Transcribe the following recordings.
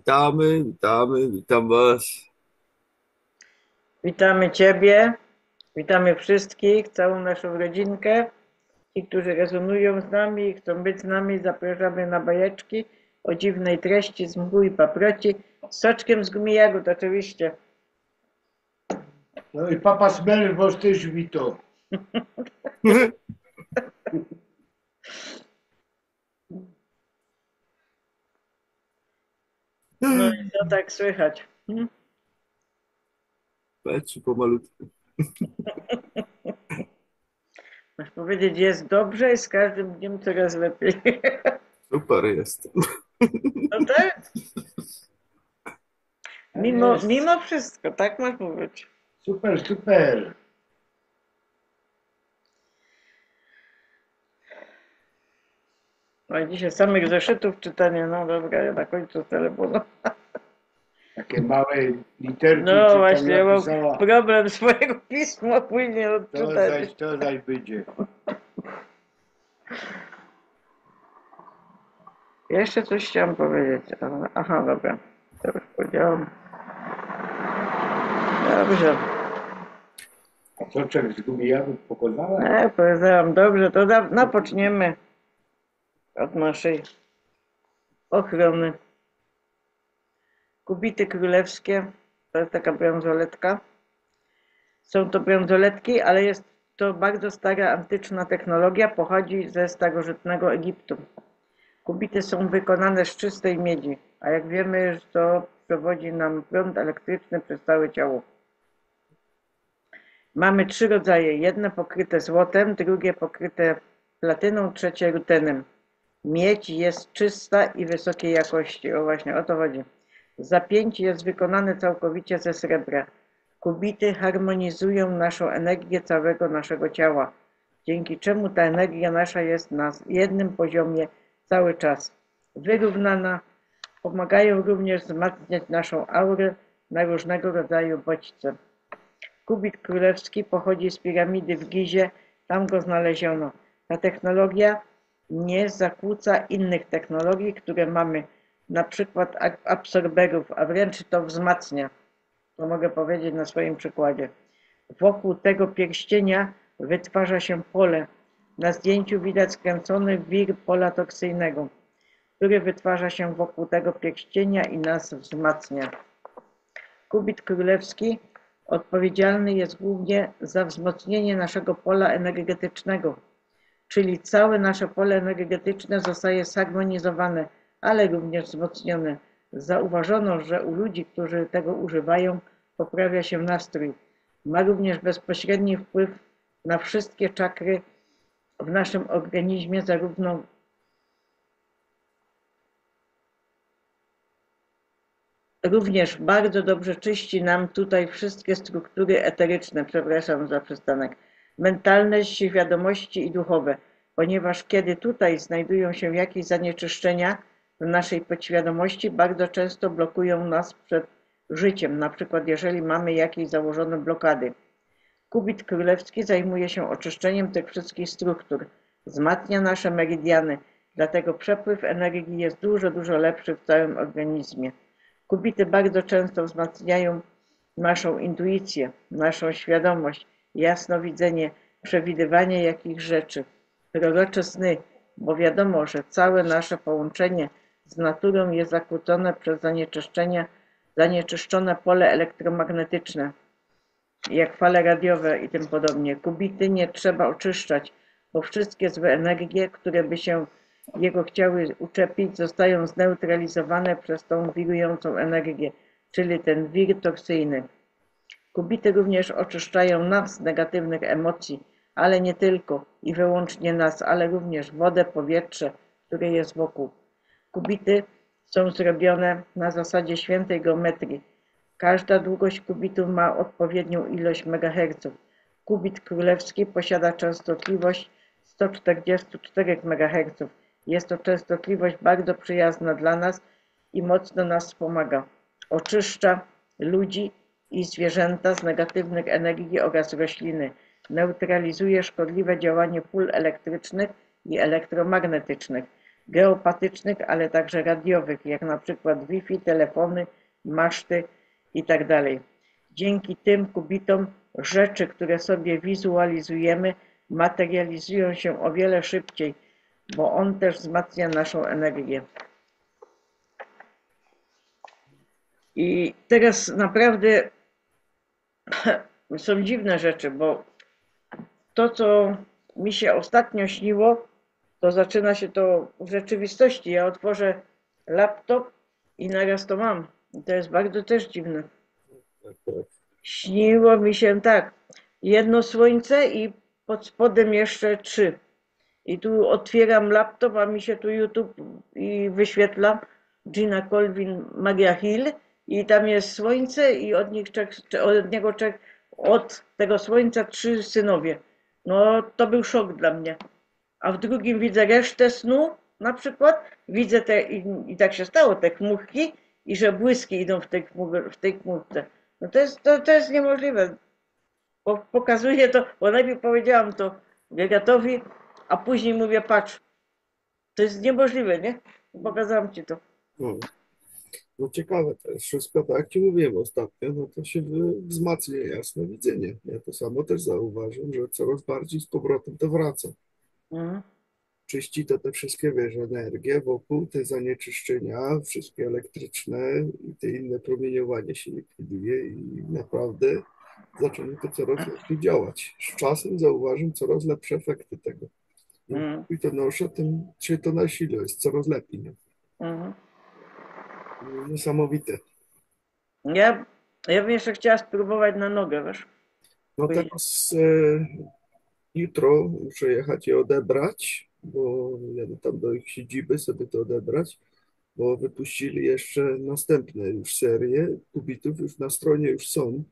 Witamy, witamy, witam Was. Witamy Ciebie, witamy wszystkich, całą naszą rodzinkę. Ci, którzy rezonują z nami i chcą być z nami, zapraszamy na bajeczki o dziwnej treści z mgły i paproci, z soczkiem z gumi jagód oczywiście. No i papa Smell was też wito. No i co tak słychać? Leci pomalutku. Masz powiedzieć, jest dobrze i z każdym dniem coraz lepiej. Super jest. No tak? Tak Mimo, jest. mimo wszystko, tak masz mówić. Super, super. No i dzisiaj samych zeszytów czytanie, no dobra, ja na końcu telefonu. Takie małe literki, No co tam właśnie, ja mam napisała. problem swojego pisma płynie odczytać. To zaś będzie. Jeszcze coś chciałam powiedzieć. Aha, dobra. To już powiedziałam. Dobrze. A soczek z gumijagód pokazała? Powiedziałam dobrze. To napoczniemy od naszej ochrony. Kubity królewskie. To jest taka bransoletka. Są to bransoletki, ale jest to bardzo stara, antyczna technologia. Pochodzi ze starożytnego Egiptu. Kubity są wykonane z czystej miedzi, a jak wiemy, to przewodzi nam prąd elektryczny przez całe ciało. Mamy 3 rodzaje. Jedne pokryte złotem, drugie pokryte platyną, trzecie rutenem. Miedź jest czysta i wysokiej jakości. O właśnie, o to chodzi. Zapięcie jest wykonane całkowicie ze srebra. Kubity harmonizują naszą energię całego naszego ciała, dzięki czemu ta energia nasza jest na jednym poziomie cały czas. Wyrównana, pomagają również wzmacniać naszą aurę na różnego rodzaju bodźce. Kubit królewski pochodzi z piramidy w Gizie, tam go znaleziono. Ta technologia nie zakłóca innych technologii, które mamy, na przykład absorberów, a wręcz to wzmacnia. To mogę powiedzieć na swoim przykładzie. Wokół tego pierścienia wytwarza się pole. Na zdjęciu widać skręcony wir pola toksyjnego, który wytwarza się wokół tego pierścienia i nas wzmacnia. Kubit królewski odpowiedzialny jest głównie za wzmocnienie naszego pola energetycznego, czyli całe nasze pole energetyczne zostaje zharmonizowane, ale również wzmocnione. Zauważono, że u ludzi, którzy tego używają, poprawia się nastrój. Ma również bezpośredni wpływ na wszystkie czakry w naszym organizmie, zarówno również bardzo dobrze czyści nam tutaj wszystkie struktury eteryczne, przepraszam za przystanek, mentalne, świadomości i duchowe, ponieważ kiedy tutaj znajdują się jakieś zanieczyszczenia w naszej podświadomości, bardzo często blokują nas przed życiem, na przykład jeżeli mamy jakieś założone blokady. Kubit królewski zajmuje się oczyszczeniem tych wszystkich struktur, wzmacnia nasze meridiany, dlatego przepływ energii jest dużo, dużo lepszy w całym organizmie. Kubity bardzo często wzmacniają naszą intuicję, naszą świadomość, jasnowidzenie, przewidywanie jakichś rzeczy, prorocze sny, bo wiadomo, że całe nasze połączenie z naturą jest zakłócone przez zanieczyszczone pole elektromagnetyczne, jak fale radiowe i tym podobnie. Kubity nie trzeba oczyszczać, bo wszystkie złe energie, które by się jego chciały uczepić, zostają zneutralizowane przez tą wirującą energię, czyli ten wir toksyjny. Kubity również oczyszczają nas z negatywnych emocji, ale nie tylko i wyłącznie nas, ale również wodę, powietrze, które jest wokół. Kubity są zrobione na zasadzie świętej geometrii. Każda długość kubitu ma odpowiednią ilość megaherców. Kubit królewski posiada częstotliwość 144 MHz. Jest to częstotliwość bardzo przyjazna dla nas i mocno nas wspomaga. Oczyszcza ludzi i zwierzęta z negatywnych energii oraz rośliny. Neutralizuje szkodliwe działanie pól elektrycznych i elektromagnetycznych. geopatycznych, ale także radiowych, jak na przykład Wi-Fi, telefony, maszty itd. Dzięki tym kubitom rzeczy, które sobie wizualizujemy, materializują się o wiele szybciej, bo on też wzmacnia naszą energię. I teraz naprawdę są dziwne rzeczy, bo to, co mi się ostatnio śniło, to zaczyna się to w rzeczywistości. Ja otworzę laptop i naraz to mam. I to jest bardzo też dziwne. Tak, tak. Śniło mi się tak, jedno słońce i pod spodem jeszcze 3. I tu otwieram laptop, a mi się tu YouTube i wyświetla Gina Colvin, Magia Hill i tam jest słońce i od tego słońca 3 synowie. No to był szok dla mnie. A w drugim widzę resztę snu, na przykład widzę i tak się stało, te chmurki i że błyski idą w tej chmurce. No to jest niemożliwe. Pokazuje to, bo najpierw powiedziałam to Gegatowi, a później mówię, patrz, to jest niemożliwe, nie? Pokazałam ci to. No. No ciekawe to jest wszystko, tak jak ci mówiłem ostatnio, no to się wzmacnia jasne widzenie. Ja to samo też zauważyłem, że coraz bardziej z powrotem to wraca. Mhm. Czyści to te wszystkie, wiesz, energie wokół, te zanieczyszczenia, wszystkie elektryczne i te inne promieniowanie się likwiduje i naprawdę zaczyna to coraz lepiej działać. Z czasem zauważam coraz lepsze efekty tego. Mhm. I to noszę, tym się to nasila, jest coraz lepiej. Nie? Mhm. Niesamowite. Ja bym jeszcze chciała spróbować na nogę, wiesz? No teraz jutro muszę jechać je odebrać, bo jadę tam do ich siedziby sobie to odebrać, bo wypuścili jeszcze następne już serie kubitów, już na stronie już są.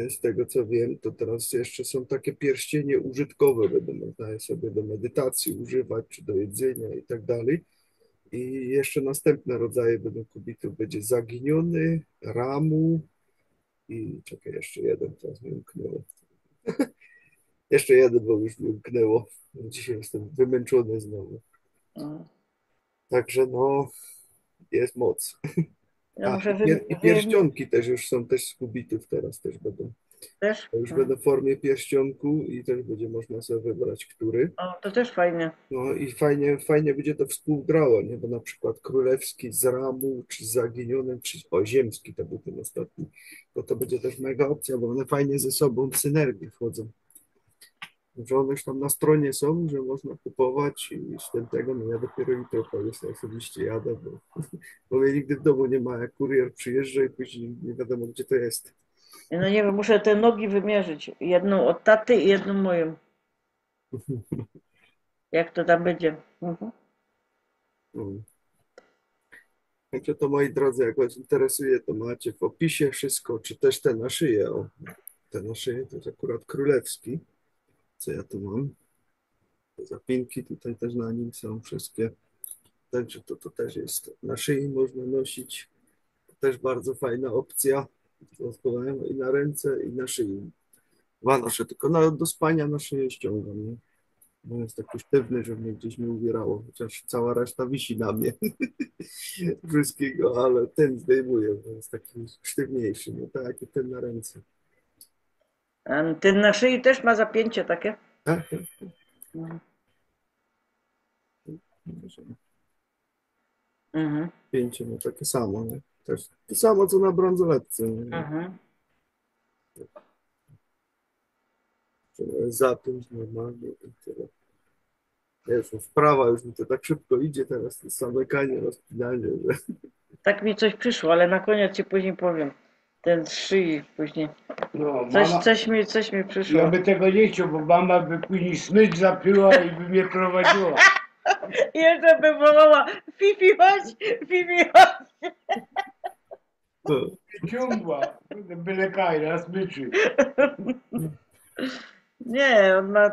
Z tego co wiem, to teraz jeszcze są takie pierścienie użytkowe, będą można je sobie do medytacji używać, czy do jedzenia i tak dalej. I jeszcze następne rodzaje będą kubitów. Będzie zaginiony, ramu i czekaj, jeszcze jeden, teraz mi umknęło. Jeszcze jeden, bo już mi umknęło. Dzisiaj jestem wymęczony znowu. Mhm. Także no, jest moc. Ja A, muszę i pierścionki też już są też z kubitów teraz też będą. też. To już będą w formie pierścionku i też będzie można sobie wybrać, który. O, to też fajnie. No i fajnie, fajnie będzie to współgrało, nie? Bo na przykład królewski z ramu, czy z zaginionym, czy ziemski to był ten ostatni, to będzie też mega opcja, bo one fajnie ze sobą w synergię wchodzą. Że one już tam na stronie są, że można kupować i z tego, no ja dopiero jutro powiedzmy osobiście jadę, bo mnie nigdy w domu nie ma, jak kurier przyjeżdża i później nie wiadomo, gdzie to jest. No nie wiem, muszę te nogi wymierzyć. Jedną od taty i jedną moją. Jak to tam będzie. Mhm. No. Także to moi drodzy, jak Was interesuje, to macie w opisie wszystko, czy też te na szyję. O, te na szyję to jest akurat królewski, co ja tu mam. Te zapinki tutaj też na nim są wszystkie. Także to też jest na szyi można nosić. To też bardzo fajna opcja. To schowałem i na ręce, i na szyi. Dwa noszę, tylko do spania na szyję ściągam. Nie? Bo jest taki sztywny, że mnie gdzieś mi uwierało, chociaż cała reszta wisi na mnie. Wszystkiego, ale ten zdejmuję, bo jest taki sztywniejszy, nie tak jak i ten na ręce. A ten na szyi też ma zapięcie takie. Tak, tak. Mhm. Mhm. Pięcie, no takie samo, nie? Też to samo, co na bransoletce. Nie? Mhm. Trzeba zapiąć normalnie i tyle. Wiesz, no wprawa już mi to tak szybko idzie teraz, to zamykanie, rozpinanie, że Tak mi coś przyszło, ale na koniec ci później powiem. Ten z szyi później. No, mama, Coś mi przyszło. ja by tego nie chciał, bo mama by później smycz zapyła i by mnie prowadziła. Jeszcze by wołała Fifi chodź, Fifi chodź. no, Ciągła, byle kaj na smyczy. Nie, on ma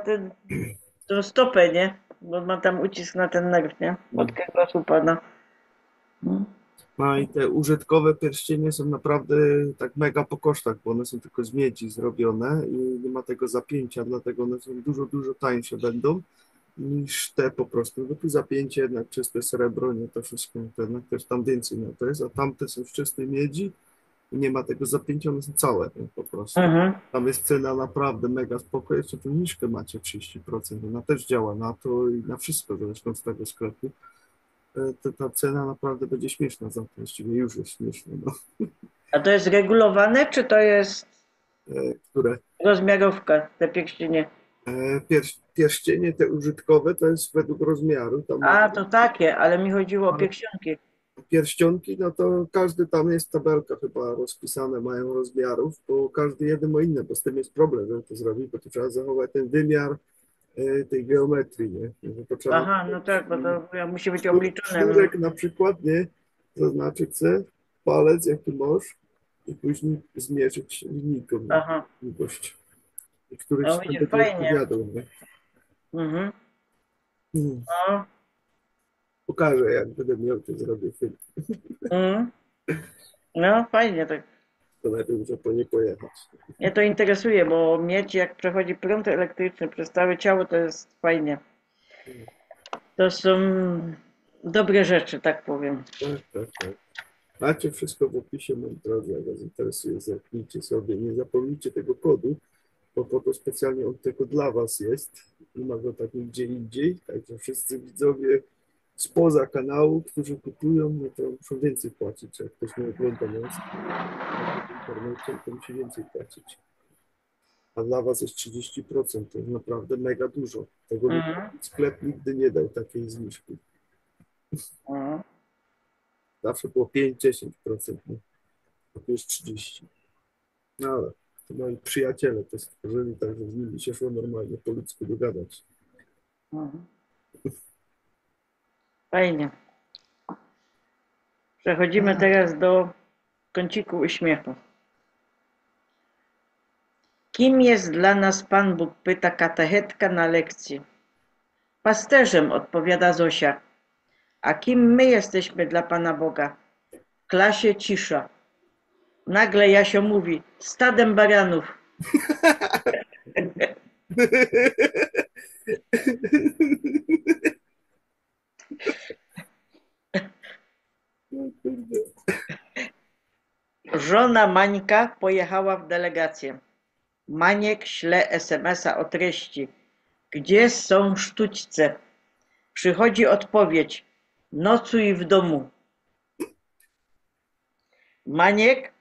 tą stopę, nie? Bo on ma tam ucisk na ten nerw, nie? Od kręgosłupa, no. no i te użytkowe pierścienie są naprawdę tak mega po kosztach, bo one są tylko z miedzi zrobione i nie ma tego zapięcia, dlatego one są dużo, dużo tańsze będą. niż te po prostu. Bo tu zapięcie jednak czyste srebro, nie to wszystko, to jednak też tam więcej na to jest, a tamte są z czystej miedzi i nie ma tego zapięcia, one są całe nie, po prostu. Mhm. Tam jest cena naprawdę mega spoko, jeszcze tę niżkę macie 30%, ona też działa na to i na wszystko zresztą z tego sklepu. Ta cena naprawdę będzie śmieszna za to, właściwie już jest śmieszna, no. A to jest regulowane, czy to jest Które rozmiarówka, te pierścienie? pierścienie te użytkowe to jest według rozmiaru, tam A, macie to takie, ale mi chodziło o pierścionki. pierścionki, no to każdy tam jest tabelka chyba rozpisane, mają rozmiarów, bo każdy jeden ma inne, bo z tym jest problem, żeby to zrobić, bo to trzeba zachować ten wymiar tej geometrii, nie? Że to trzeba Aha, no tak, bo to musi być obliczone. sznurek na przykład, nie? Zaznaczyć sobie palec, jaki masz i później zmierzyć linijką, nie? Aha, Długość. I któryś no tam widzisz, będzie fajnie. odpowiadał, nie? Mhm. Hmm. No, Pokażę, jak będę miał, to zrobię film. mhm. No, fajnie, tak. To najpierw muszę po nie pojechać. Mnie to interesuje, bo mieć jak przechodzi prąd elektryczny przez całe ciało, to jest fajnie. To są dobre rzeczy, tak powiem. Tak, tak, tak. Macie wszystko w opisie, moi drodzy, jak was interesuje, zerknijcie sobie. Nie zapomnijcie tego kodu, bo po to specjalnie on tylko dla was jest. Nie ma go tak nigdzie indziej, także wszyscy widzowie spoza kanału, którzy kupują, no to muszą więcej płacić. Jak ktoś nie ogląda nas w internecie, to musi więcej płacić. A dla was jest 30%, to jest naprawdę mega dużo. Tego Mhm. sklep nigdy nie dał takiej zniżki. Mhm. Zawsze było 5-10%, no. A tu jest 30%. No ale to moi przyjaciele to stworzyli, także z nimi się szło normalnie po ludzku dogadać. Mhm. Fajnie. Przechodzimy teraz do kąciku uśmiechu. Kim jest dla nas Pan Bóg? Pyta katechetka na lekcji. Pasterzem, odpowiada Zosia. A kim my jesteśmy dla Pana Boga? W klasie cisza. Nagle Jasio mówi, stadem baranów. Żona Mańka pojechała w delegację. Maniek śle SMS-a o treści. Gdzie są sztućce? Przychodzi odpowiedź. Nocuj w domu. Maniek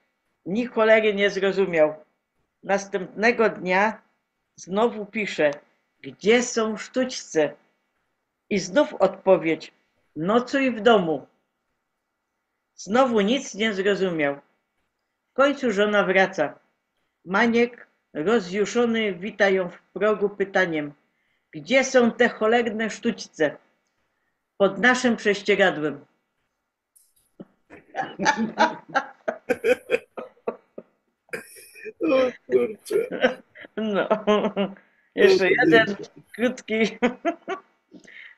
ni cholery nie zrozumiał. Następnego dnia znowu pisze. Gdzie są sztućce? I znów odpowiedź. Nocuj w domu. Znowu nic nie zrozumiał. W końcu żona wraca. Maniek, rozjuszony, wita ją w progu pytaniem. Gdzie są te cholerne sztućce? Pod naszym prześcieradłem. O kurczę. No. Jeszcze jeden krótki.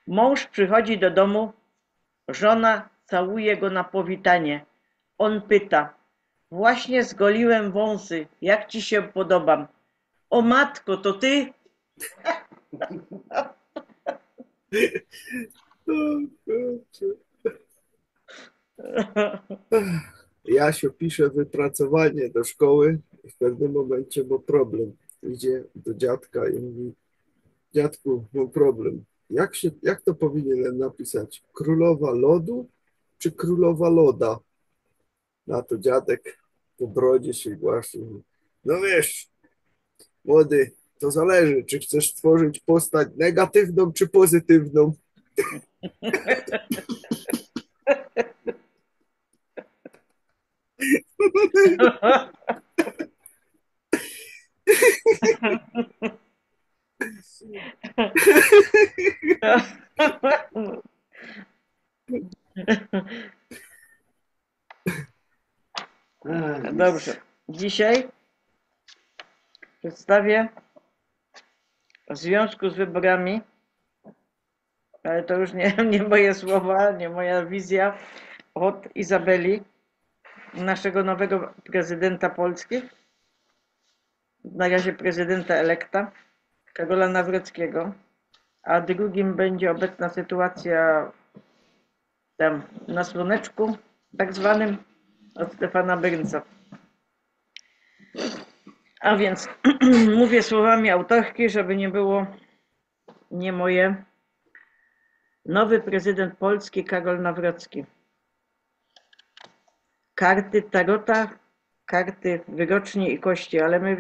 Mąż przychodzi do domu, żona całuje go na powitanie. On pyta, właśnie zgoliłem wąsy, jak ci się podobam? O matko, to ty? O kurczę. Jasio pisze wypracowanie do szkoły i w pewnym momencie ma problem. Idzie do dziadka i mówi, dziadku, mam problem. Jak to powinienem napisać? Królowa lodu czy królowa loda? Na to dziadek po brodzie się głaszcze. No wiesz, młody, to zależy, czy chcesz stworzyć postać negatywną czy pozytywną. Dobrze. Dzisiaj przedstawię w związku z wyborami, ale to już nie moje słowa, nie moja wizja, od Izabeli, naszego nowego prezydenta Polski, na razie prezydenta elekta, Karola Nawrockiego, a drugim będzie obecna sytuacja tam na słoneczku, tak zwanym, od Stefana Brynca. A więc mówię słowami autorki, żeby nie było nie moje. Nowy prezydent Polski Karol Nawrocki. Karty tarota, karty wyroczni i kości, ale my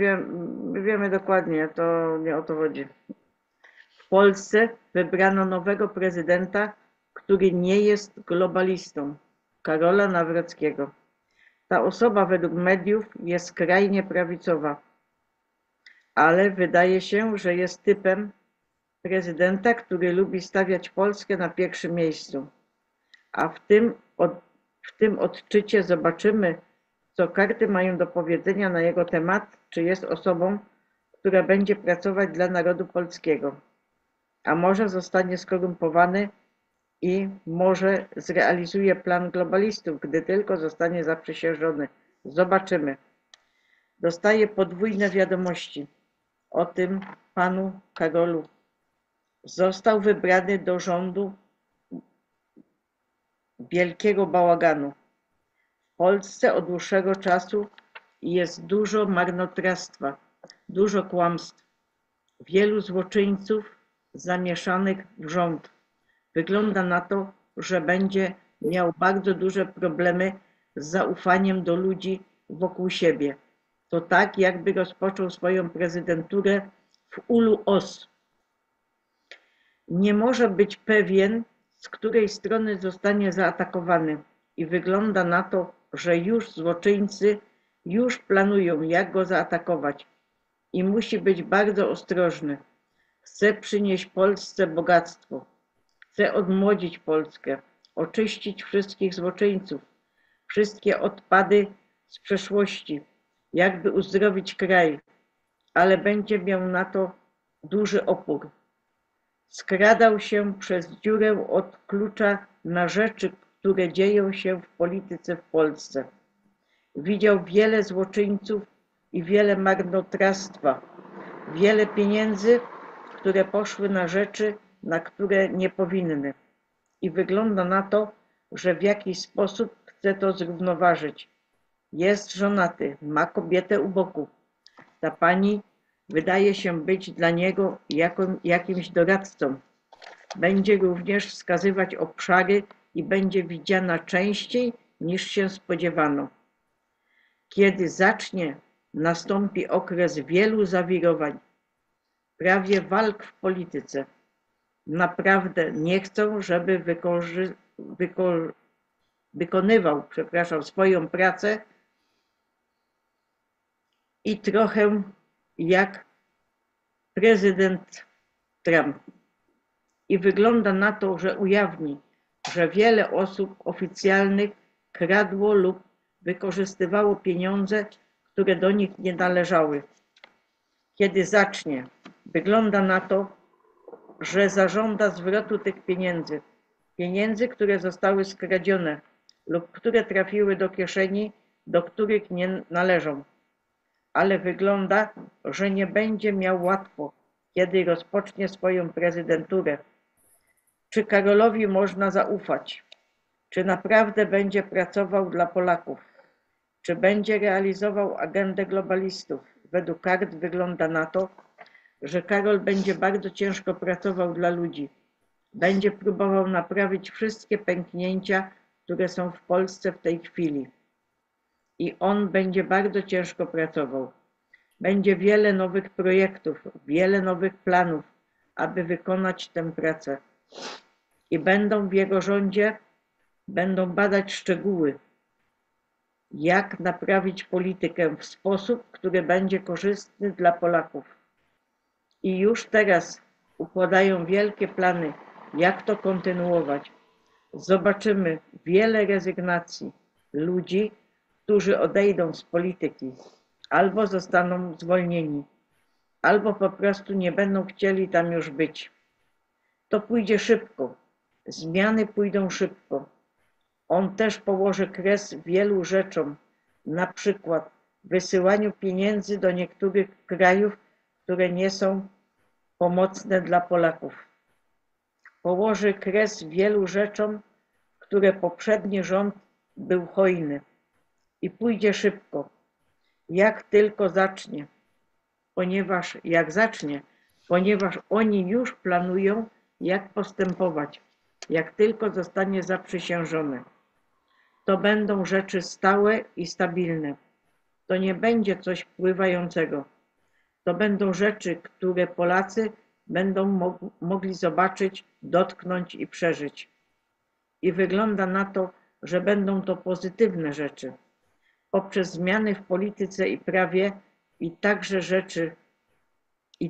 wiemy dokładnie, to nie o to chodzi. W Polsce wybrano nowego prezydenta, który nie jest globalistą, Karola Nawrockiego. Ta osoba według mediów jest skrajnie prawicowa, ale wydaje się, że jest typem prezydenta, który lubi stawiać Polskę na pierwszym miejscu. A w tym odczycie zobaczymy, co karty mają do powiedzenia na jego temat, czy jest osobą, która będzie pracować dla narodu polskiego. A może zostanie skorumpowany i może zrealizuje plan globalistów, gdy tylko zostanie zaprzysiężony. Zobaczymy. Dostaję podwójne wiadomości o tym panu Karolu. Został wybrany do rządu wielkiego bałaganu. W Polsce od dłuższego czasu jest dużo marnotrawstwa, dużo kłamstw, wielu złoczyńców zamieszanych w rząd. Wygląda na to, że będzie miał bardzo duże problemy z zaufaniem do ludzi wokół siebie. To tak, jakby rozpoczął swoją prezydenturę w ulu os. Nie może być pewien, z której strony zostanie zaatakowany i wygląda na to, że już złoczyńcy już planują, jak go zaatakować i musi być bardzo ostrożny. Chce przynieść Polsce bogactwo, chce odmłodzić Polskę, oczyścić wszystkich złoczyńców, wszystkie odpady z przeszłości, jakby uzdrowić kraj, ale będzie miał na to duży opór. Skradał się przez dziurę od klucza na rzeczy, które dzieją się w polityce w Polsce. Widział wiele złoczyńców i wiele marnotrawstwa, wiele pieniędzy, które poszły na rzeczy, na które nie powinny. I wygląda na to, że w jakiś sposób chce to zrównoważyć. Jest żonaty, ma kobietę u boku. Ta pani wydaje się być dla niego jakimś doradcą. Będzie również wskazywać obszary i będzie widziana częściej niż się spodziewano. Kiedy zacznie, nastąpi okres wielu zawirowań, prawie walk w polityce. Naprawdę nie chcą, żeby wykonywał swoją pracę i trochę jak prezydent Trump. I wygląda na to, że ujawni, że wiele osób oficjalnych kradło lub wykorzystywało pieniądze, które do nich nie należały. Kiedy zacznie, wygląda na to, że zażąda zwrotu tych pieniędzy, które zostały skradzione lub które trafiły do kieszeni, do których nie należą. Ale wygląda, że nie będzie miał łatwo, kiedy rozpocznie swoją prezydenturę. Czy Karolowi można zaufać? Czy naprawdę będzie pracował dla Polaków? Czy będzie realizował agendę globalistów? Według kart wygląda na to, że Karol będzie bardzo ciężko pracował dla ludzi. Będzie próbował naprawić wszystkie pęknięcia, które są w Polsce w tej chwili. I on będzie bardzo ciężko pracował. Będzie wiele nowych projektów, wiele nowych planów, aby wykonać tę pracę. I będą w jego rządzie, będą badać szczegóły, jak naprawić politykę w sposób, który będzie korzystny dla Polaków. I już teraz układają wielkie plany, jak to kontynuować. Zobaczymy wiele rezygnacji ludzi, którzy odejdą z polityki, albo zostaną zwolnieni, albo po prostu nie będą chcieli tam już być. To pójdzie szybko, zmiany pójdą szybko. On też położy kres wielu rzeczom, na przykład wysyłaniu pieniędzy do niektórych krajów, które nie są pomocne dla Polaków. położy kres wielu rzeczom, które poprzedni rząd był hojny i pójdzie szybko, jak tylko zacznie, ponieważ oni już planują, jak postępować, jak tylko zostanie zaprzysiężone. To będą rzeczy stałe i stabilne. To nie będzie coś pływającego. To będą rzeczy, które Polacy będą mogli zobaczyć, dotknąć i przeżyć. I wygląda na to, że będą to pozytywne rzeczy. Poprzez zmiany w polityce i prawie i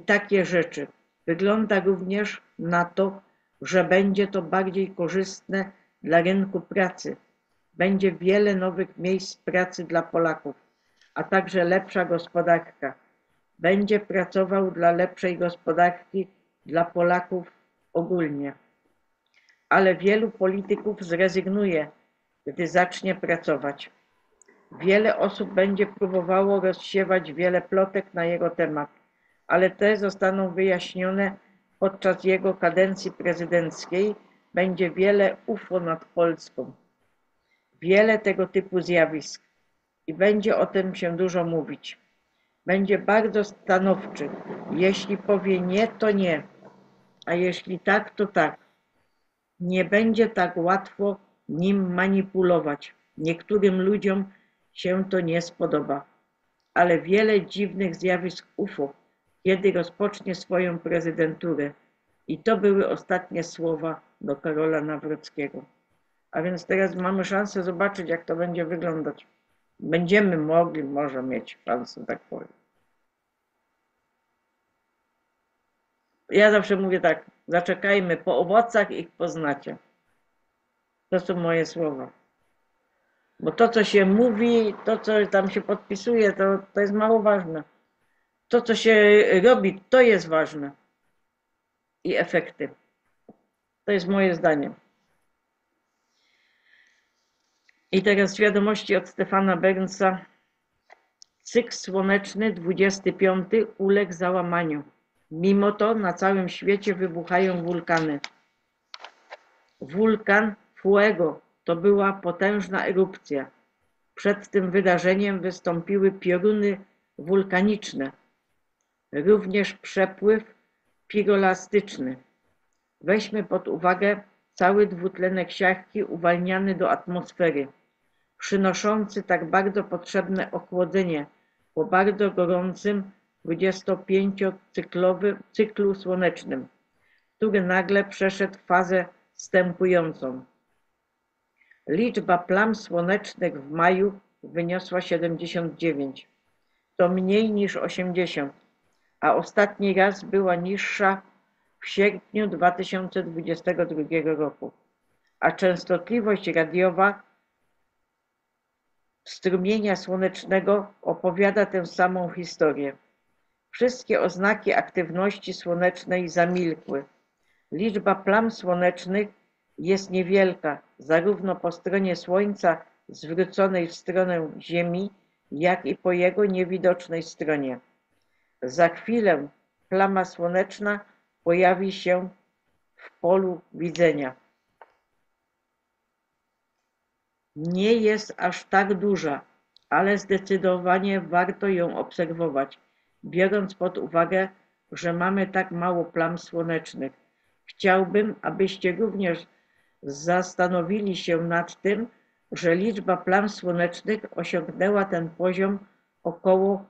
takie rzeczy. Wygląda również na to, że będzie to bardziej korzystne dla rynku pracy. Będzie wiele nowych miejsc pracy dla Polaków, a także lepsza gospodarka. Będzie pracował dla lepszej gospodarki dla Polaków ogólnie. Ale wielu polityków zrezygnuje, gdy zacznie pracować. Wiele osób będzie próbowało rozsiewać wiele plotek na jego temat, ale te zostaną wyjaśnione podczas jego kadencji prezydenckiej. Będzie wiele UFO nad Polską. Wiele tego typu zjawisk i będzie o tym się dużo mówić. Będzie bardzo stanowczy. Jeśli powie nie, to nie, a jeśli tak, to tak. Nie będzie tak łatwo nim manipulować. Niektórym ludziom się to nie spodoba, ale wiele dziwnych zjawisk UFO, kiedy rozpocznie swoją prezydenturę. I to były ostatnie słowa do Karola Nawrockiego. A więc teraz mamy szansę zobaczyć, jak to będzie wyglądać. Będziemy mogli może mieć szansę, tak powiem. Ja zawsze mówię tak, zaczekajmy, po owocach ich poznacie. To są moje słowa. Bo to, co się mówi, to, co tam się podpisuje, to jest mało ważne. To, co się robi, to jest ważne. I efekty. To jest moje zdanie. I teraz wiadomości od Stefana Bernsa. Cykl słoneczny 25 uległ załamaniu. Mimo to na całym świecie wybuchają wulkany. Wulkan Fuego to była potężna erupcja. Przed tym wydarzeniem wystąpiły pioruny wulkaniczne, również przepływ pirolastyczny. Weźmy pod uwagę cały dwutlenek siarki uwalniany do atmosfery, przynoszący tak bardzo potrzebne ochłodzenie po bardzo gorącym 25-cyklu słonecznym, który nagle przeszedł fazę stępującą. Liczba plam słonecznych w maju wyniosła 79. To mniej niż 80, a ostatni raz była niższa w sierpniu 2022 roku. A częstotliwość radiowa strumienia słonecznego opowiada tę samą historię. Wszystkie oznaki aktywności słonecznej zamilkły. Liczba plam słonecznych jest niewielka, zarówno po stronie Słońca zwróconej w stronę Ziemi, jak i po jego niewidocznej stronie. Za chwilę plama słoneczna pojawi się w polu widzenia. Nie jest aż tak duża, ale zdecydowanie warto ją obserwować, biorąc pod uwagę, że mamy tak mało plam słonecznych. Chciałbym, abyście również zastanowili się nad tym, że liczba plam słonecznych osiągnęła ten poziom około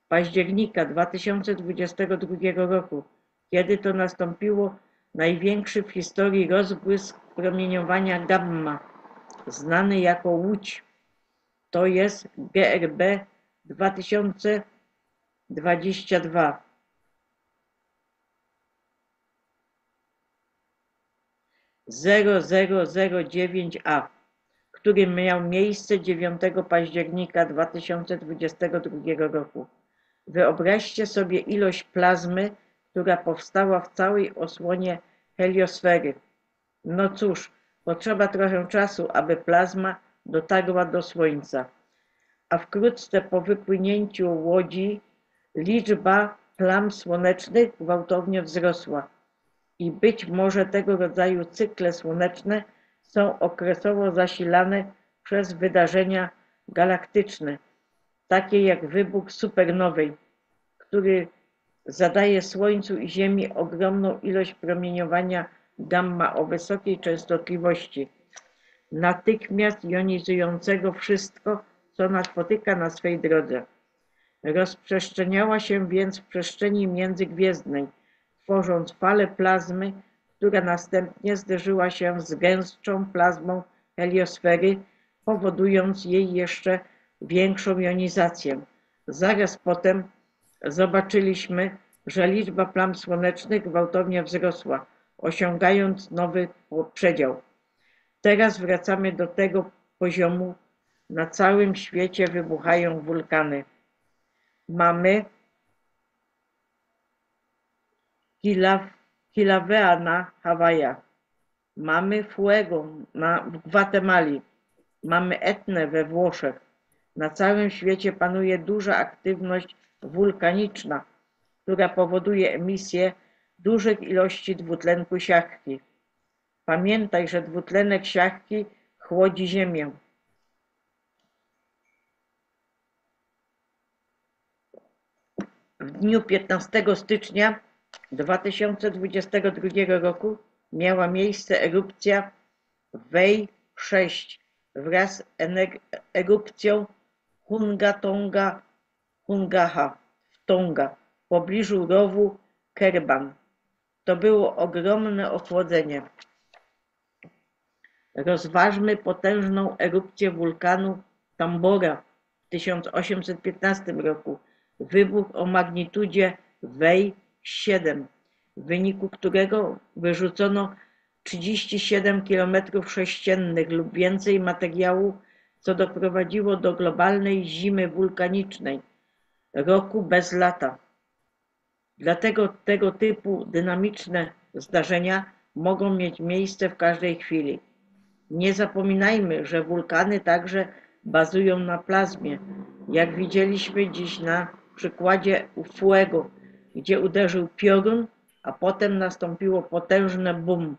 października 2022 roku, kiedy to nastąpiło największy w historii rozbłysk promieniowania gamma, znany jako łódź. To jest GRB 2022. (0009A), który miał miejsce 9 października 2022 roku. Wyobraźcie sobie ilość plazmy, która powstała w całej osłonie heliosfery. No cóż, potrzeba trochę czasu, aby plazma dotarła do Słońca. A wkrótce po wypłynięciu łodzi liczba plam słonecznych gwałtownie wzrosła. i być może tego rodzaju cykle słoneczne są okresowo zasilane przez wydarzenia galaktyczne, takie jak wybuch supernowej, który zadaje Słońcu i Ziemi ogromną ilość promieniowania gamma o wysokiej częstotliwości, natychmiast jonizującego wszystko, co napotyka na swej drodze. Rozprzestrzeniała się więc w przestrzeni międzygwiezdnej, tworząc falę plazmy, która następnie zderzyła się z gęstszą plazmą heliosfery, powodując jej jeszcze większą jonizację. Zaraz potem zobaczyliśmy, że liczba plam słonecznych gwałtownie wzrosła, osiągając nowy przedział. Teraz wracamy do tego poziomu. Na całym świecie wybuchają wulkany. Mamy Kilauea na Hawajach, mamy Fuego w Gwatemali, mamy Etnę we Włoszech. Na całym świecie panuje duża aktywność wulkaniczna, która powoduje emisję dużych ilości dwutlenku siarki. Pamiętaj, że dwutlenek siarki chłodzi Ziemię. W dniu 15 stycznia 2022 roku miała miejsce erupcja Wei 6 wraz z erupcją Hunga Hungaha w Tonga w pobliżu rowu Kerban. To było ogromne ochłodzenie. Rozważmy potężną erupcję wulkanu Tambora w 1815 roku. Wybuch o magnitudzie Wei 7, w wyniku którego wyrzucono 37 km² lub więcej materiału, co doprowadziło do globalnej zimy wulkanicznej, roku bez lata. Dlatego tego typu dynamiczne zdarzenia mogą mieć miejsce w każdej chwili. Nie zapominajmy, że wulkany także bazują na plazmie, jak widzieliśmy dziś na przykładzie Fuego, gdzie uderzył piorun, a potem nastąpiło potężne boom.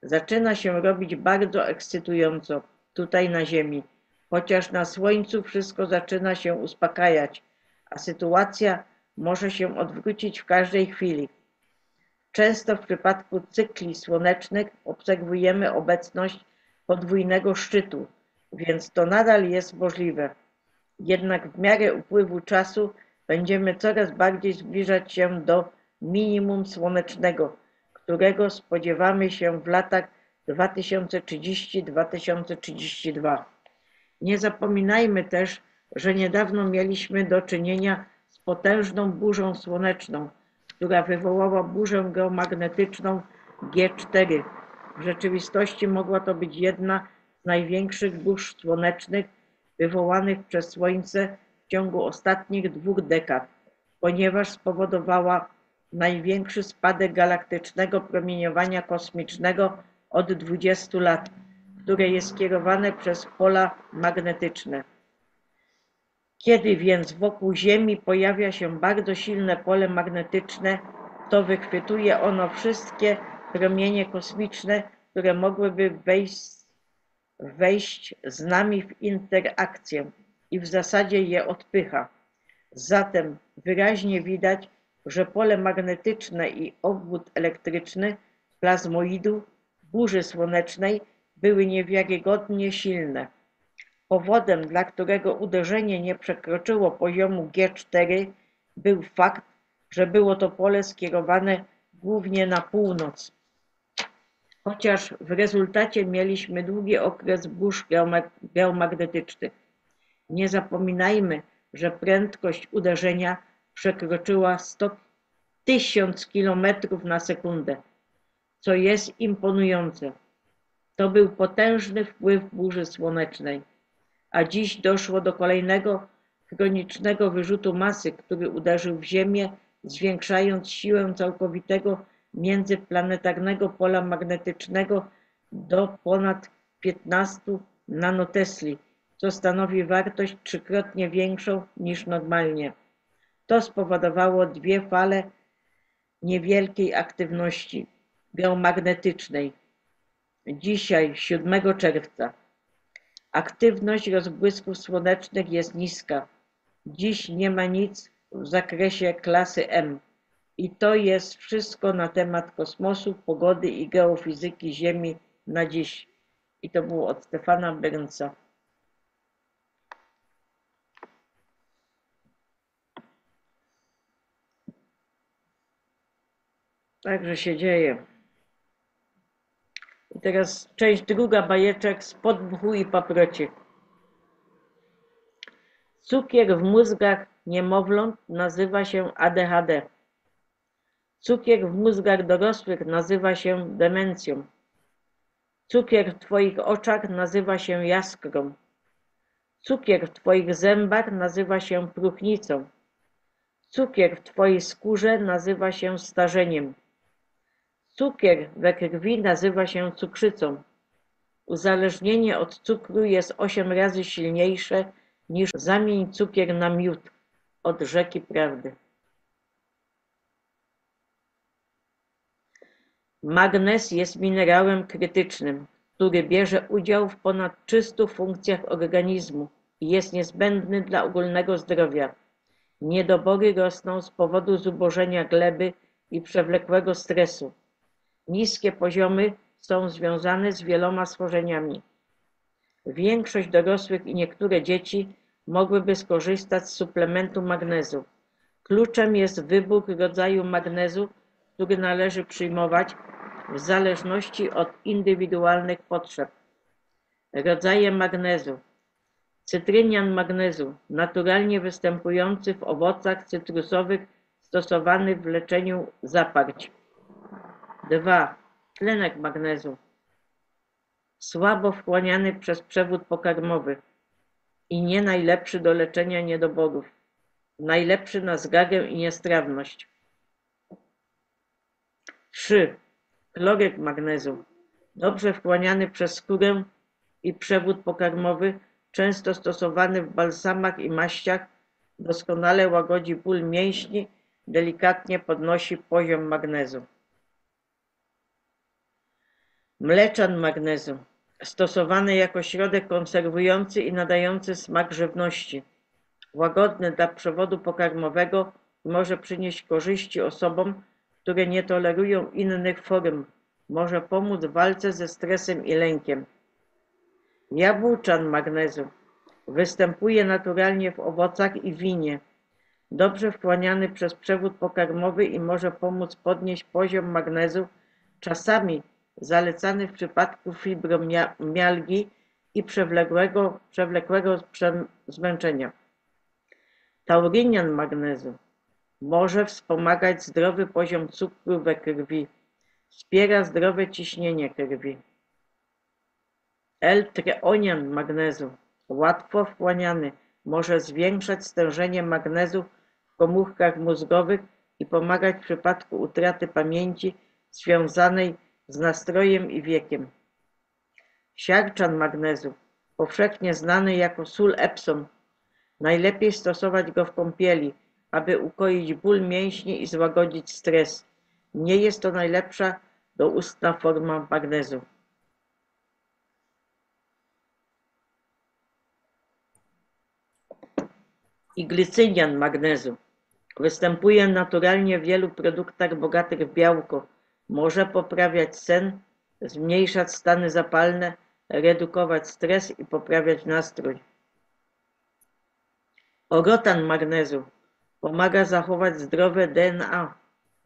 Zaczyna się robić bardzo ekscytująco tutaj na Ziemi, chociaż na Słońcu wszystko zaczyna się uspokajać, a sytuacja może się odwrócić w każdej chwili. Często w przypadku cykli słonecznych obserwujemy obecność podwójnego szczytu, więc to nadal jest możliwe. Jednak w miarę upływu czasu będziemy coraz bardziej zbliżać się do minimum słonecznego, którego spodziewamy się w latach 2030-2032. Nie zapominajmy też, że niedawno mieliśmy do czynienia z potężną burzą słoneczną, która wywołała burzę geomagnetyczną G4. W rzeczywistości mogła to być jedna z największych burz słonecznych wywołanych przez Słońce w ciągu ostatnich 2 dekad, ponieważ spowodowała największy spadek galaktycznego promieniowania kosmicznego od 20 lat, które jest skierowane przez pola magnetyczne. Kiedy więc wokół Ziemi pojawia się bardzo silne pole magnetyczne, to wychwytuje ono wszystkie promienie kosmiczne, które mogłyby wejść z nami w interakcję i w zasadzie je odpycha. Zatem wyraźnie widać, że pole magnetyczne i obwód elektryczny plazmoidu burzy słonecznej były niewiarygodnie silne. Powodem, dla którego uderzenie nie przekroczyło poziomu G4, był fakt, że było to pole skierowane głównie na północ. Chociaż w rezultacie mieliśmy długi okres burz geomagnetycznych. Nie zapominajmy, że prędkość uderzenia przekroczyła 1000 km na sekundę, co jest imponujące. To był potężny wpływ burzy słonecznej. A dziś doszło do kolejnego chronicznego wyrzutu masy, który uderzył w Ziemię, zwiększając siłę całkowitego międzyplanetarnego pola magnetycznego do ponad 15 nanotesli, co stanowi wartość 3-krotnie większą niż normalnie. To spowodowało 2 fale niewielkiej aktywności. geomagnetycznej. Dzisiaj, 7 czerwca. Aktywność rozbłysków słonecznych jest niska. Dziś nie ma nic w zakresie klasy M. I to jest wszystko na temat kosmosu, pogody i geofizyki Ziemi na dziś. I to było od Stefana Bernsa. Także się dzieje. I teraz część druga bajeczek spod mchu i paproci. Cukier w mózgach niemowląt nazywa się ADHD. Cukier w mózgach dorosłych nazywa się demencją. Cukier w twoich oczach nazywa się jaskrą. Cukier w twoich zębach nazywa się próchnicą. Cukier w twojej skórze nazywa się starzeniem. Cukier we krwi nazywa się cukrzycą. Uzależnienie od cukru jest 8 razy silniejsze niż zamień cukier na miód od rzeki prawdy. Magnez jest minerałem krytycznym, który bierze udział w ponad 300 funkcjach organizmu i jest niezbędny dla ogólnego zdrowia. Niedobory rosną z powodu zubożenia gleby i przewlekłego stresu. Niskie poziomy są związane z wieloma schorzeniami. Większość dorosłych i niektóre dzieci mogłyby skorzystać z suplementu magnezu. Kluczem jest wybór rodzaju magnezu, który należy przyjmować w zależności od indywidualnych potrzeb. Rodzaje magnezu. Cytrynian magnezu, naturalnie występujący w owocach cytrusowych, stosowany w leczeniu zaparć. 2. Tlenek magnezu. Słabo wchłaniany przez przewód pokarmowy i nie najlepszy do leczenia niedoborów. Najlepszy na zgagę i niestrawność. 3. Chloryk magnezu. Dobrze wchłaniany przez skórę i przewód pokarmowy, często stosowany w balsamach i maściach, doskonale łagodzi ból mięśni, delikatnie podnosi poziom magnezu. Mleczan magnezu. Stosowany jako środek konserwujący i nadający smak żywności. Łagodny dla przewodu pokarmowego i może przynieść korzyści osobom, które nie tolerują innych form. Może pomóc w walce ze stresem i lękiem. Jabłczan magnezu. Występuje naturalnie w owocach i winie. Dobrze wchłaniany przez przewód pokarmowy i może pomóc podnieść poziom magnezu, czasami zalecany w przypadku fibromialgii i przewlekłego zmęczenia. Taurinian magnezu. Może wspomagać zdrowy poziom cukru we krwi. Wspiera zdrowe ciśnienie krwi. L-treonian magnezu. Łatwo wchłaniany. Może zwiększać stężenie magnezu w komórkach mózgowych i pomagać w przypadku utraty pamięci związanej z nastrojem i wiekiem. Siarczan magnezu. Powszechnie znany jako sól Epsom. Najlepiej stosować go w kąpieli, aby ukoić ból mięśni i złagodzić stres. Nie jest to najlepsza doustna forma magnezu. I glycynian magnezu. Występuje naturalnie w wielu produktach bogatych w białko. Może poprawiać sen, zmniejszać stany zapalne, redukować stres i poprawiać nastrój. Orotan magnezu. Pomaga zachować zdrowe DNA.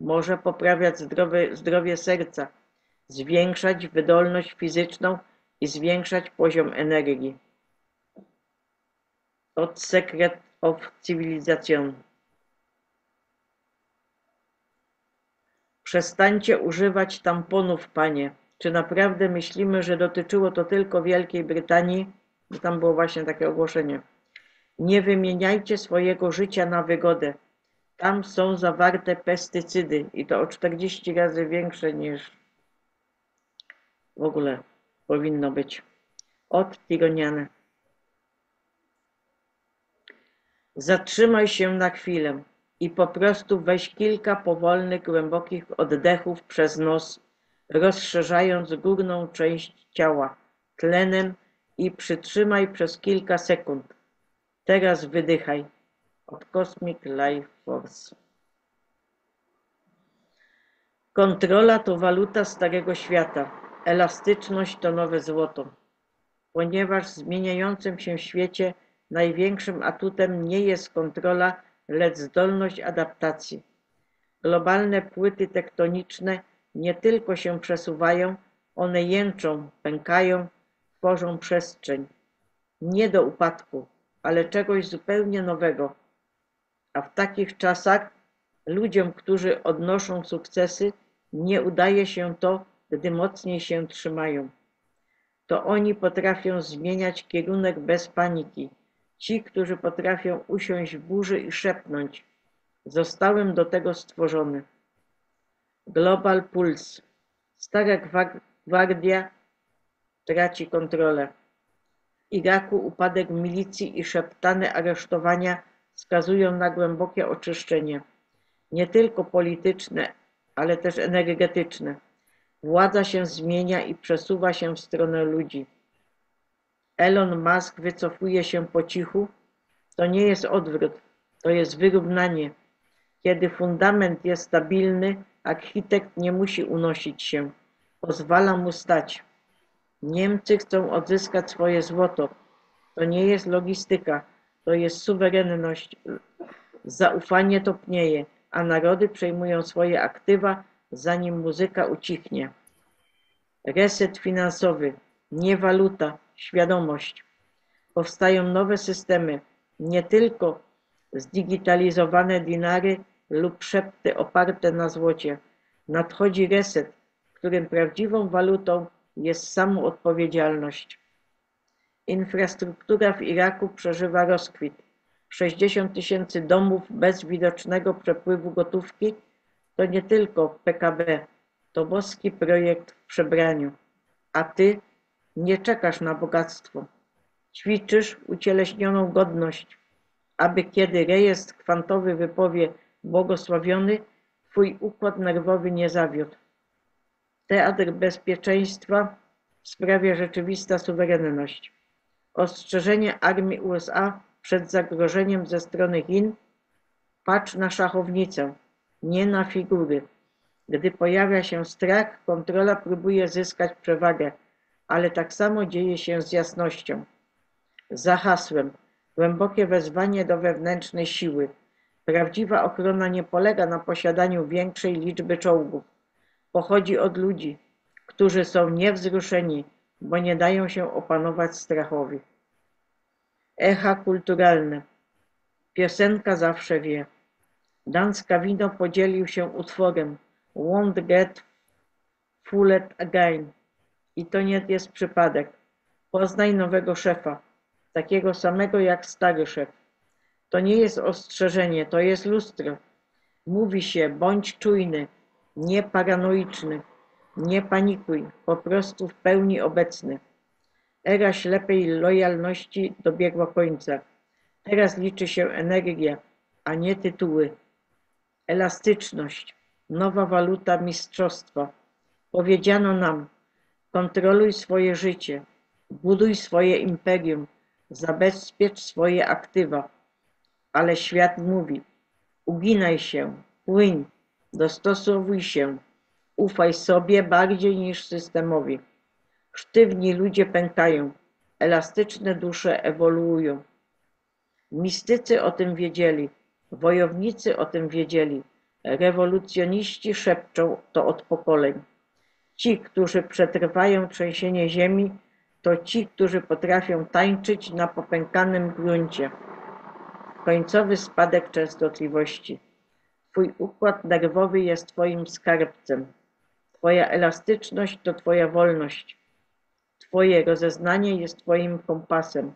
Może poprawiać zdrowie serca, zwiększać wydolność fizyczną i zwiększać poziom energii. Od Secret of Civilization. Przestańcie używać tamponów, panie. Czy naprawdę myślimy, że dotyczyło to tylko Wielkiej Brytanii? Bo tam było właśnie takie ogłoszenie. Nie wymieniajcie swojego życia na wygodę. Tam są zawarte pestycydy i to o 40 razy większe niż w ogóle powinno być. Od Tironiany. Zatrzymaj się na chwilę i po prostu weź kilka powolnych, głębokich oddechów przez nos, rozszerzając górną część ciała tlenem i przytrzymaj przez kilka sekund. Teraz wydychaj. Od Cosmic Life Force. Kontrola to waluta starego świata. Elastyczność to nowe złoto. Ponieważ w zmieniającym się świecie największym atutem nie jest kontrola, lecz zdolność adaptacji. Globalne płyty tektoniczne nie tylko się przesuwają, one jęczą, pękają, tworzą przestrzeń. Nie do upadku, ale czegoś zupełnie nowego. A w takich czasach ludziom, którzy odnoszą sukcesy, nie udaje się to, gdy mocniej się trzymają. To oni potrafią zmieniać kierunek bez paniki. Ci, którzy potrafią usiąść w burzy i szepnąć: zostałem do tego stworzony. Global Pulse. Stara gwardia traci kontrolę. W Iraku upadek milicji i szeptane aresztowania wskazują na głębokie oczyszczenie. Nie tylko polityczne, ale też energetyczne. Władza się zmienia i przesuwa się w stronę ludzi. Elon Musk wycofuje się po cichu. To nie jest odwrót, to jest wyrównanie. Kiedy fundament jest stabilny, architekt nie musi unosić się. Pozwala mu stać. Niemcy chcą odzyskać swoje złoto. To nie jest logistyka, to jest suwerenność. Zaufanie topnieje, a narody przejmują swoje aktywa, zanim muzyka ucichnie. Reset finansowy, nie waluta, świadomość. Powstają nowe systemy, nie tylko zdigitalizowane dinary lub szepty oparte na złocie. Nadchodzi reset, w którym prawdziwą walutą jest samoodpowiedzialność. Infrastruktura w Iraku przeżywa rozkwit. 60 000 domów bez widocznego przepływu gotówki to nie tylko PKB, to boski projekt w przebraniu. A ty nie czekasz na bogactwo. Ćwiczysz ucieleśnioną godność, aby kiedy rejestr kwantowy wypowie błogosławiony, twój układ nerwowy nie zawiódł. Teatr bezpieczeństwa sprawia rzeczywista suwerenność. Ostrzeżenie armii USA przed zagrożeniem ze strony Chin: patrz na szachownicę, nie na figury. Gdy pojawia się strach, kontrola próbuje zyskać przewagę, ale tak samo dzieje się z jasnością. Za hasłem głębokie wezwanie do wewnętrznej siły. Prawdziwa ochrona nie polega na posiadaniu większej liczby czołgów. Pochodzi od ludzi, którzy są niewzruszeni, bo nie dają się opanować strachowi. Echa kulturalne. Piosenka zawsze wie. Dan Scavino podzielił się utworem Won't Get Fooled Again. I to nie jest przypadek. Poznaj nowego szefa, takiego samego jak stary szef. To nie jest ostrzeżenie, to jest lustro. Mówi się: bądź czujny, nie paranoiczny, nie panikuj, po prostu w pełni obecny. Era ślepej lojalności dobiegła końca. Teraz liczy się energia, a nie tytuły. Elastyczność, nowa waluta mistrzostwa. Powiedziano nam: kontroluj swoje życie, buduj swoje imperium, zabezpiecz swoje aktywa. Ale świat mówi: uginaj się, płyń, dostosowuj się, ufaj sobie bardziej niż systemowi. Sztywni ludzie pękają, elastyczne dusze ewoluują. Mistycy o tym wiedzieli, wojownicy o tym wiedzieli, rewolucjoniści szepczą to od pokoleń. Ci, którzy przetrwają trzęsienie ziemi, to ci, którzy potrafią tańczyć na popękanym gruncie. Końcowy spadek częstotliwości. Twój układ nerwowy jest twoim skarbcem. Twoja elastyczność to twoja wolność. Twoje rozeznanie jest twoim kompasem.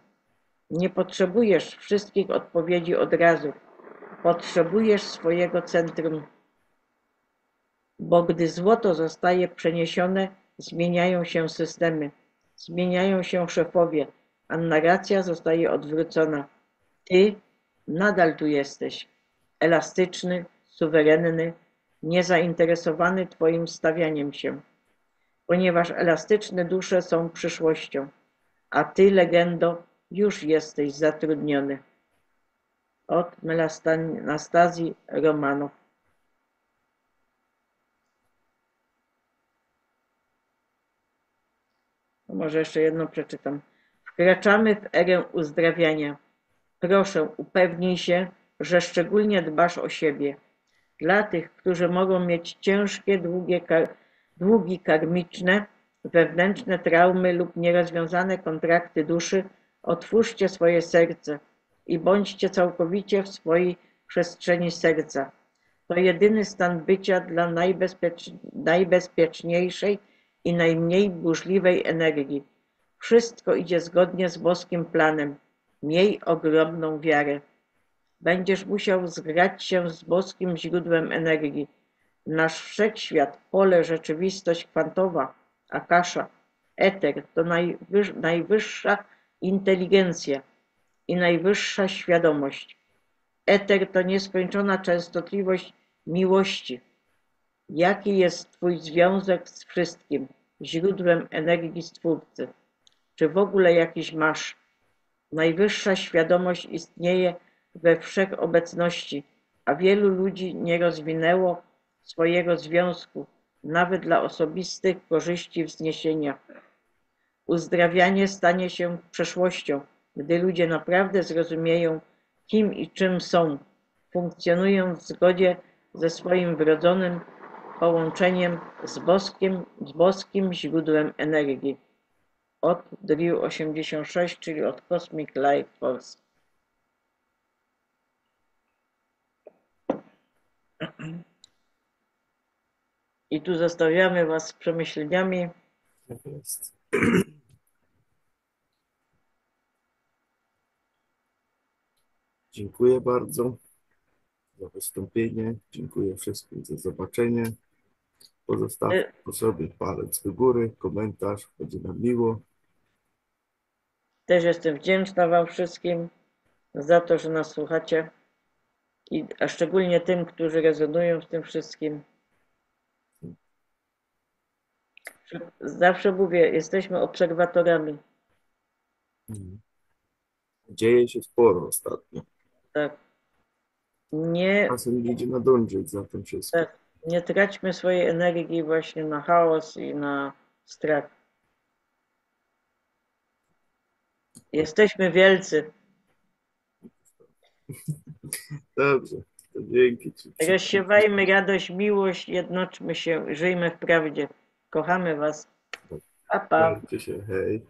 Nie potrzebujesz wszystkich odpowiedzi od razu. Potrzebujesz swojego centrum. Bo gdy złoto zostaje przeniesione, zmieniają się systemy, zmieniają się szefowie, a narracja zostaje odwrócona. Ty nadal tu jesteś, elastyczny, suwerenny, niezainteresowany twoim stawianiem się. ponieważ elastyczne dusze są przyszłością, a ty, legendo, już jesteś zatrudniony. Od Melastazji Romanow. Może jeszcze jedno przeczytam. Wkraczamy w erę uzdrawiania. Proszę, upewnij się, że szczególnie dbasz o siebie. Dla tych, którzy mogą mieć ciężkie, długi karmiczne, wewnętrzne traumy lub nierozwiązane kontrakty duszy, otwórzcie swoje serce i bądźcie całkowicie w swojej przestrzeni serca. To jedyny stan bycia dla najbezpieczniejszej i najmniej burzliwej energii. Wszystko idzie zgodnie z boskim planem. Miej ogromną wiarę. Będziesz musiał zgrać się z boskim źródłem energii. Nasz wszechświat, pole, rzeczywistość kwantowa, akasza, eter to najwyższa inteligencja i najwyższa świadomość. Eter to nieskończona częstotliwość miłości. Jaki jest Twój związek z wszystkim, źródłem energii Stwórcy? Czy w ogóle jakiś masz? Najwyższa świadomość istnieje we wszechobecności, a wielu ludzi nie rozwinęło swojego związku, nawet dla osobistych korzyści wzniesienia. Uzdrawianie stanie się przeszłością, gdy ludzie naprawdę zrozumieją, kim i czym są, funkcjonują w zgodzie ze swoim wrodzonym połączeniem z boskim źródłem energii. Od Drew 86, czyli od Cosmic Life Force. I tu zostawiamy Was z przemyśleniami. Tak jest. Dziękuję bardzo za wystąpienie. Dziękuję wszystkim za zobaczenie. Pozostawcie po sobie palec do góry, komentarz, będzie nam miło. Też jestem wdzięczna Wam wszystkim za to, że nas słuchacie, a szczególnie tym, którzy rezonują z tym wszystkim. Zawsze mówię, jesteśmy obserwatorami. Dzieje się sporo ostatnio. Tak. Nie, Czasem idzie nadążyć za tym wszystkim. tak, nie traćmy swojej energii właśnie na chaos i na strach. Jesteśmy wielcy. Dobrze, to dzięki Ci. Rozsiewajmy radość, miłość, jednoczmy się, żyjmy w prawdzie. Kochamy Was. Pa, pa. Trzymajcie się, hej.